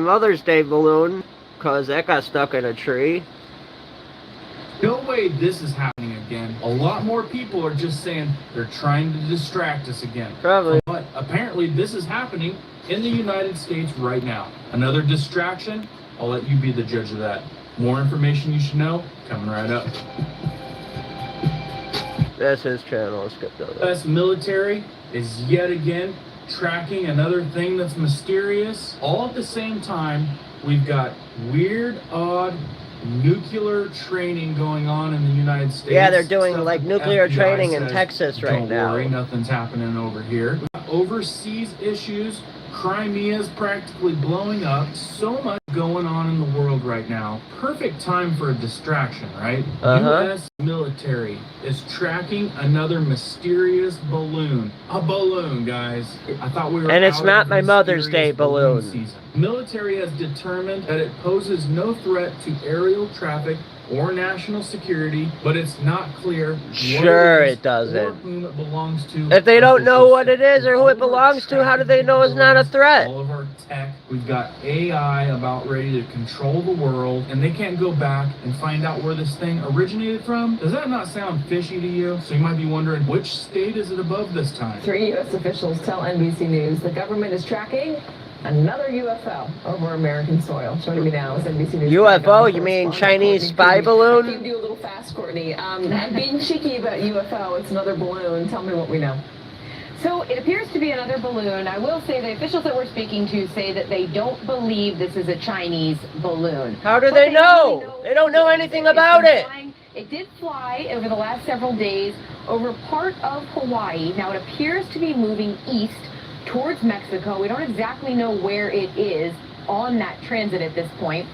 Mother's Day balloon, because that got stuck in a tree. No way this is happening again. A lot more people are just saying they're trying to distract us again. Probably. But apparently this is happening in the United States right now. Another distraction? I'll let you be the judge of that. More information you should know, coming right up. That's his channel. Let's skip those. U.S. military is yet again tracking another thing that's mysterious. All at the same time, we've got weird, odd nuclear training going on in the United States. Yeah, they're doing Stuff like that nuclear FBI training in says, Texas right Don't now. worry, nothing's happening over here. Overseas issues. Crimea's practically blowing up. So much going on in the world right now. Perfect time for a distraction, right? U.S. military is tracking another mysterious balloon. A balloon, guys. I thought we were And it's out not of my Mother's Day mysterious balloon balloon. season. Military has determined that it poses no threat to aerial traffic or national security, but it's not clear what Sure it is it doesn't. or whom it belongs to. If they don't know Officials what it is or who all it of our belongs to, how do they know it's not a capabilities, threat? All of our tech, we've got AI about ready to control the world, and they can't go back and find out where this thing originated from. Does that not sound fishy to you? So you might be wondering, which state is it above this time? 3 U.S. officials tell NBC News the government is tracking another UFO over American soil. Joining me now is NBC News. UFO? You mean Chinese spy balloon? Can you do a little fast, Courtney? And being cheeky about UFO, it's another balloon. Tell me what we know. So it appears to be another balloon. I will say the officials that we're speaking to say that they don't believe this is a Chinese balloon. How do What they know? really They don't know anything it's about been it. flying- It did fly over the last several days over part of Hawaii. Now it appears to be moving east towards Mexico. We don't exactly know where it is on that transit at this point.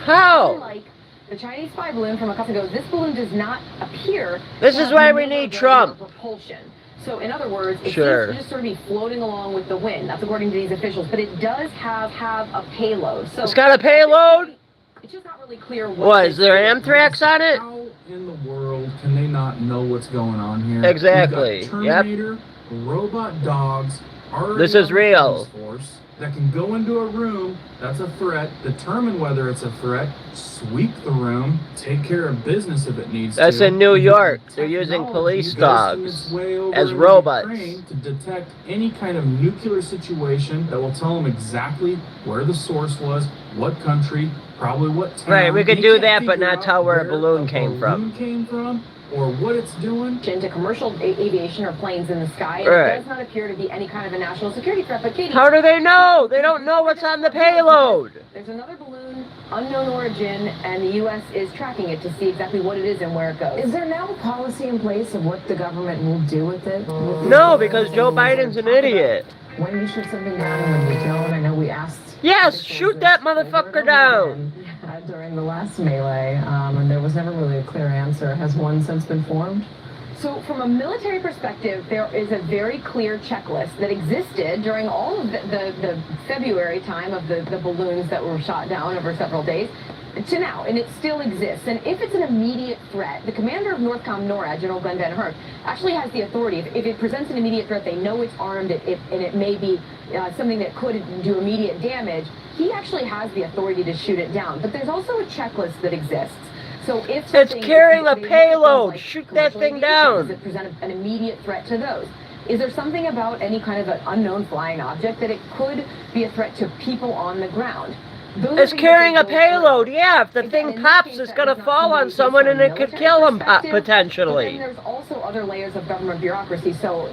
How? Unlike the Chinese spy balloon from a couple ago, this balloon does not appear. This to is have why we maneuverability need Trump. or propulsion. So in other words, it Sure. seems to just sort of be floating along with the wind. That's according to these officials. But it does have a payload. So It's got a payload? it's just not really clear What, is this there anthrax on it? How in the world can they not know what's going on here? Exactly. We've got Yep. Terminator, robot dogs, already This is on the real. police force that can go into a room that's a threat, determine whether it's a threat, sweep the room, take care of business if it needs That's to. in New York. The They're using technology police goes dogs its way over as into robots. Ukraine to detect any kind of nuclear situation that will tell them exactly where the source was, what country, probably what town. Right, we could They do can't that, but figure not out tell where a balloon came from. came from, or what it's doing. into commercial aviation or planes in the sky. And Right. it does not appear to be any kind of a national security threat. But Katie, How do they know? They don't know what's on the payload. there's another balloon, unknown origin, and the U.S. is tracking it to see exactly what it is and where it goes. Is there now a policy in place of what the government will do with it? No, because Joe Biden's an idiot. When you shoot something down and when you don't, I know we asked. Yes, officials shoot this that over and motherfucker over down. again, during the last melee, and there was never really a clear answer. Has one since been formed? So from a military perspective, there is a very clear checklist that existed during all of the February time of the balloons that were shot down over several days to now, and it still exists. And if it's an immediate threat, the commander of NORTHCOM NORAD, General Glenn Van Herk, actually has the authority. If it presents an immediate threat, they know it's armed, and it may be something that could do immediate damage. He actually has the authority to shoot it down. But there's also a checklist that exists. So if something- carrying a they look at things payload. like Shoot that commercial thing aviation, down. Does it present an immediate threat to those? Is there something about any kind of an unknown flying object that it could be a threat to people on the ground? Those are It's things carrying that a they go through. payload. Yeah, if the Again, thing in this pops, case, it's that gonna is not fall on something someone based and on it could military kill them perspective. But potentially. then there's also other layers of government bureaucracy. So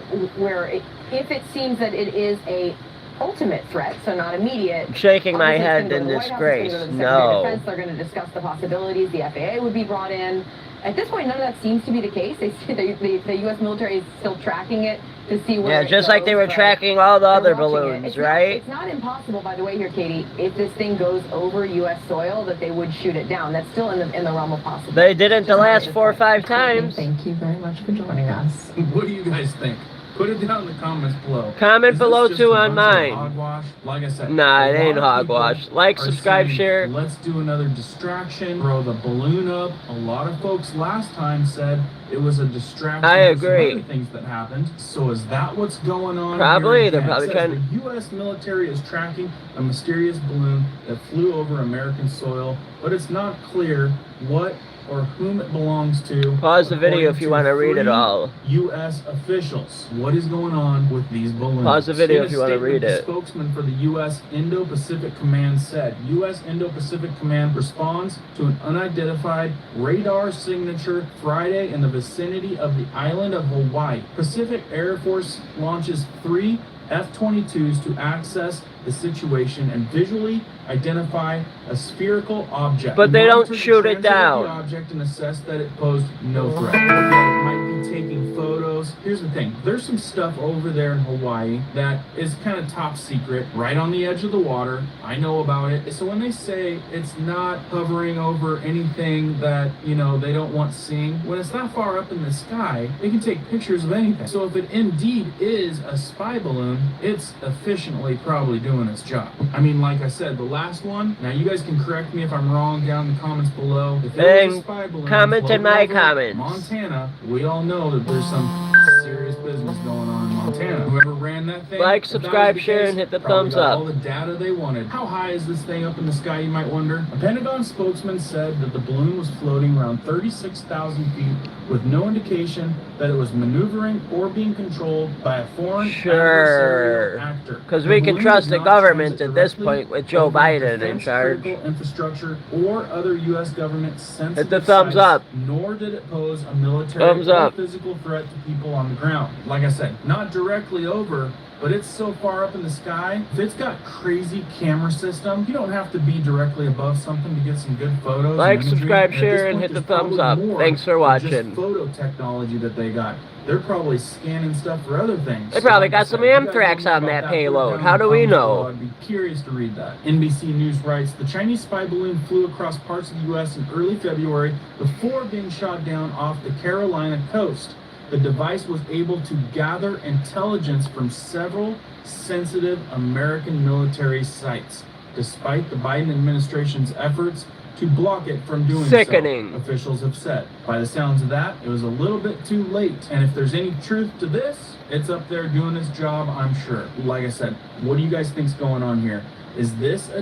if it seems that it is a ultimate threat, so not immediate. I'm shaking my obviously it's head gonna in go to the White House, it's disgrace. gonna go to the Secretary of No. Defense, they're going to discuss the possibilities. The FAA would be brought in. At this point, none of that seems to be the case. The U.S. military is still tracking it to see where Yeah, it just like they goes, were but tracking all the they're other watching it. balloons, It's right? It's not impossible, by the way, here, Katie, if this thing goes over U.S. soil, that they would shoot it down. That's still in the realm of possibility. They didn't the Just not last at this 4 or point. 5 times. Thank you very much for joining us. What do you guys think? Put it down in the comments below. Comment Is this below just too a on bunch of mine. hogwash? Like I said, Nah, it a ain't lot of people hogwash. Like, are subscribe, saying, share. Let's do another distraction. Throw the balloon up. A lot of folks last time said, it was a distraction. I for some agree. other things that happened. So is that what's going on? Probably. Here They're again? probably It says trying. the U.S. military is tracking a mysterious balloon that flew over American soil, but it's not clear what or whom it belongs to. Pause the video if you want to read it 3 all. U.S. officials. What is going on with these balloons? Pause the video In a if you want to statement, read the it. spokesman for the U.S. Indo-Pacific Command said, U.S. Indo-Pacific Command responds to an unidentified radar signature Friday in the vicinity of the island of Hawaii. Pacific Air Force launches 3 F-22s to access the situation and visually identify a spherical object. But they don't Monitor the shoot it transit of down. the object and assess that it posed no threat. Look at it, might be taking photos. Here's the thing. There's some stuff over there in Hawaii that is kind of top secret, right on the edge of the water. I know about it. So when they say it's not hovering over anything that, you know, they don't want seeing, when it's that far up in the sky, they can take pictures of anything. So if it indeed is a spy balloon, it's efficiently probably doing its job. I mean, like I said, the last one, now you guys can correct me if I'm wrong down in the comments below. If there was a And spy balloon comment in floating my over comments. Montana, we all know that there's some serious business going on in Montana. Whoever ran that thing, Like, if that was subscribe, the share, case, and hit the probably thumbs got up. all the data they wanted. How high is this thing up in the sky, you might wonder? A Pentagon spokesman said that the balloon was floating around 36,000 feet with no indication that it was maneuvering or being controlled by a foreign Sure. adversarial actor. Because The we can balloon trust did the not government transit at this directly point with Joe over Biden in defense charge. critical infrastructure or other U.S. government sensitive Hit the thumbs sites, up. nor did it pose a military Thumbs or up. physical threat to people on the ground. Like I said, not directly over, but it's so far up in the sky. If it's got crazy camera system, you don't have to be directly above something to get some good photos. Like, and imagery. subscribe, And at share, this and point, hit the there's thumbs probably up. more Thanks for than watching. just photo technology that they got. They're probably scanning stuff for other things. They probably like I got some said, if you guys anthrax know on about that put it payload. down How in the do we comments know? below. I'd be curious to read that. NBC News writes, the Chinese spy balloon flew across parts of the U.S. in early February before being shot down off the Carolina coast. The device was able to gather intelligence from several sensitive American military sites, despite the Biden administration's efforts to block it from doing Sickening. so, officials have said. By the sounds of that, it was a little bit too late. And if there's any truth to this, it's up there doing its job, I'm sure. Like I said, what do you guys think's going on here? Is this a